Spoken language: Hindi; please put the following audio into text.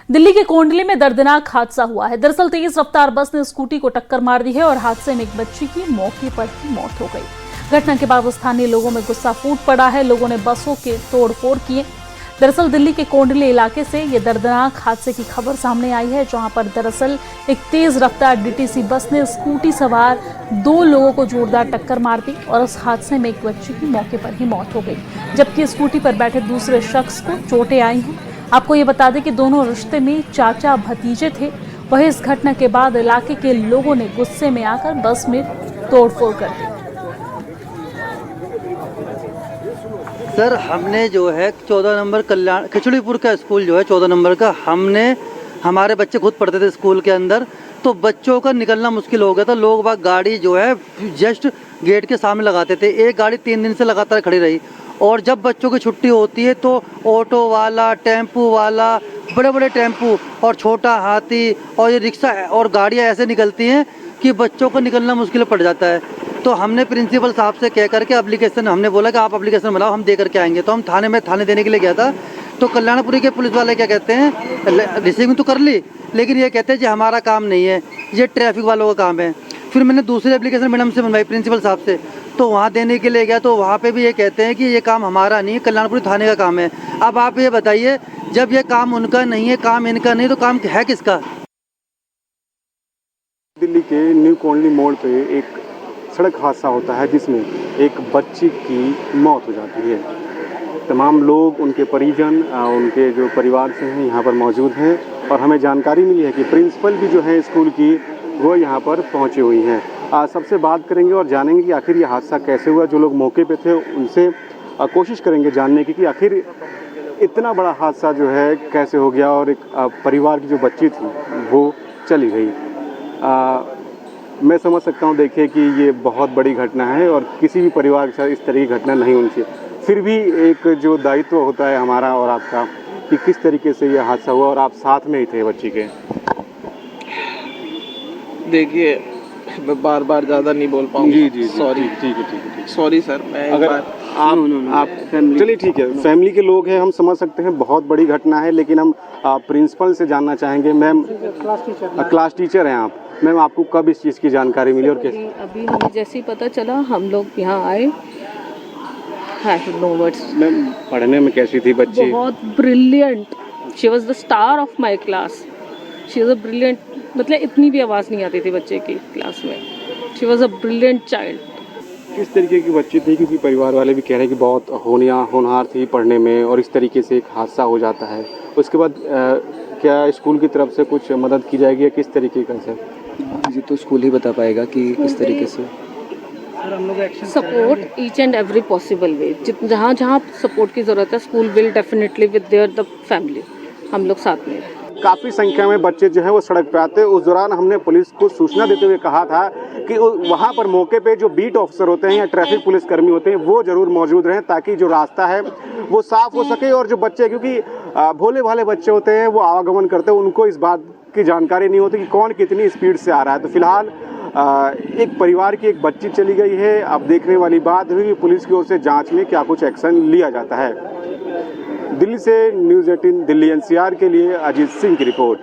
दिल्ली के कोंडली में दर्दनाक हादसा हुआ है। दरअसल तेज रफ्तार बस ने स्कूटी को टक्कर मार दी है और हादसे में एक बच्ची की मौके पर ही मौत हो गई। घटना के बाद स्थानीय लोगों में गुस्सा फूट पड़ा है। लोगों ने बसों के तोड़फोड़ किए। दरअसल दिल्ली के कोंडली इलाके से ये दर्दनाक हादसे की खबर सामने आई है, जहां पर दरअसल एक तेज रफ्तार डीटीसी बस ने स्कूटी सवार 2 लोगों को जोरदार टक्कर मार दी और उस हादसे में एक बच्ची की मौके पर ही मौत हो गई, जबकि स्कूटी पर बैठे दूसरे शख्स को चोटें आई हैं। आपको ये बता दें कि दोनों रिश्ते में चाचा भतीजे थे। वहीं इस घटना के बाद इलाके के लोगों ने गुस्से में आकर बस में तोड़फोड़ कर दी। सर, हमने जो है 14 नंबर कल्याण खिचड़ीपुर का स्कूल जो है 14 नंबर का, हमारे बच्चे खुद पढ़ते थे स्कूल के अंदर, तो बच्चों का निकलना मुश्किल हो गया था। लोग बाग गाड़ी जो है जस्ट गेट के सामने लगाते थे। एक गाड़ी 3 दिन से लगातार खड़ी रही और जब बच्चों की छुट्टी होती है तो ऑटो वाला, टेम्पू वाला, बड़े बड़े टेम्पू और छोटा हाथी और ये रिक्शा और गाड़ियाँ ऐसे निकलती हैं कि बच्चों को निकलना मुश्किल पड़ जाता है। तो हमने प्रिंसिपल साहब से कह करके एप्लीकेशन, हमने बोला कि आप एप्लीकेशन बनाओ, हम दे करके आएंगे। तो हम थाने देने के लिए गया था, तो कल्याणपुरी के पुलिस वाले क्या कहते हैं, रिसीविंग तो कर ली, लेकिन ये कहते हैं कि हमारा काम नहीं है, ये ट्रैफिक वालों का काम है। फिर मैंने दूसरी एप्लीकेशन मैडम से बनवाई प्रिंसिपल साहब से, तो वहाँ देने के लिए गया, तो वहाँ पे भी ये कहते हैं कि ये काम हमारा नहीं है, कल्याणपुरी थाने का काम है। अब आप ये बताइए, जब ये काम उनका नहीं है, काम इनका नहीं, तो काम है किसका? दिल्ली के न्यू कोंडली मोड़ पे एक सड़क हादसा होता है जिसमें एक बच्ची की मौत हो जाती है। तमाम लोग, उनके परिजन, उनके जो परिवार से हैं यहाँ पर मौजूद हैं और हमें जानकारी मिली है कि प्रिंसिपल भी जो है स्कूल की वो यहाँ पर पहुँची हुई हैं। सबसे बात करेंगे और जानेंगे कि आखिर ये हादसा कैसे हुआ। जो लोग मौके पे थे उनसे कोशिश करेंगे जानने की कि आखिर इतना बड़ा हादसा जो है कैसे हो गया और एक परिवार की जो बच्ची थी वो चली गई। मैं समझ सकता हूँ, देखिए कि ये बहुत बड़ी घटना है और किसी भी परिवार के साथ इस तरह की घटना नहीं होनी चाहिए। फिर भी एक जो दायित्व होता है हमारा और आपका कि किस तरीके से ये हादसा हुआ और आप साथ में ही थे बच्ची के। देखिए, मैं बार ज़्यादा नहीं बोल पाऊँगा। जी, सॉरी। ठीक है। सॉरी सर, मैं अगर आप चलिए ठीक है, फैमिली के लोग हैं, हम समझ सकते हैं बहुत बड़ी घटना है, लेकिन हम प्रिंसिपल से जानना चाहेंगे। मैम, क्लास टीचर हैं आप, मैम आपको कब इस चीज़ की जानकारी मिली और कैसे? अभी हमें जैसे ही पता चला हम लोग यहाँ आए। No words. मैम, पढ़ने में कैसी थी बच्ची? बहुत brilliant. She was the star of my class. She was a brilliant, मतलब इतनी भी आवाज़ नहीं आती थी बच्चे की क्लास में। She was a brilliant child. किस तरीके की बच्ची थी, क्योंकि परिवार वाले भी कह रहे हैं कि बहुत होनहार थी पढ़ने में और इस तरीके से एक हादसा हो जाता है, उसके बाद क्या स्कूल की तरफ से कुछ मदद की जाएगी या किस तरीके का? सर जी, तो स्कूल ही बता पाएगा कि किस तरीके से support each and every possible way. जहाँ जहाँ सपोर्ट की ज़रूरत है, school will definitely with their the family, हम लोग साथ में। काफ़ी संख्या में बच्चे जो हैं वो सड़क पे आते हैं। उस दौरान हमने पुलिस को सूचना देते हुए कहा था कि वहाँ पर मौके पे जो बीट ऑफिसर होते हैं या ट्रैफिक पुलिस कर्मी होते हैं वो ज़रूर मौजूद रहें, ताकि जो रास्ता है वो साफ़ हो सके और जो बच्चे, क्योंकि भोले भाले बच्चे होते हैं, वो आवागमन करते हैं, उनको इस बात की जानकारी नहीं होती कि कौन कितनी स्पीड से आ रहा है। तो फिलहाल एक परिवार की एक बच्ची चली गई है। अब देखने वाली बात हुई पुलिस की ओर से जाँच में क्या कुछ एक्शन लिया जाता है। दिल्ली से न्यूज़ 18 दिल्ली NCR के लिए अजीत सिंह की रिपोर्ट।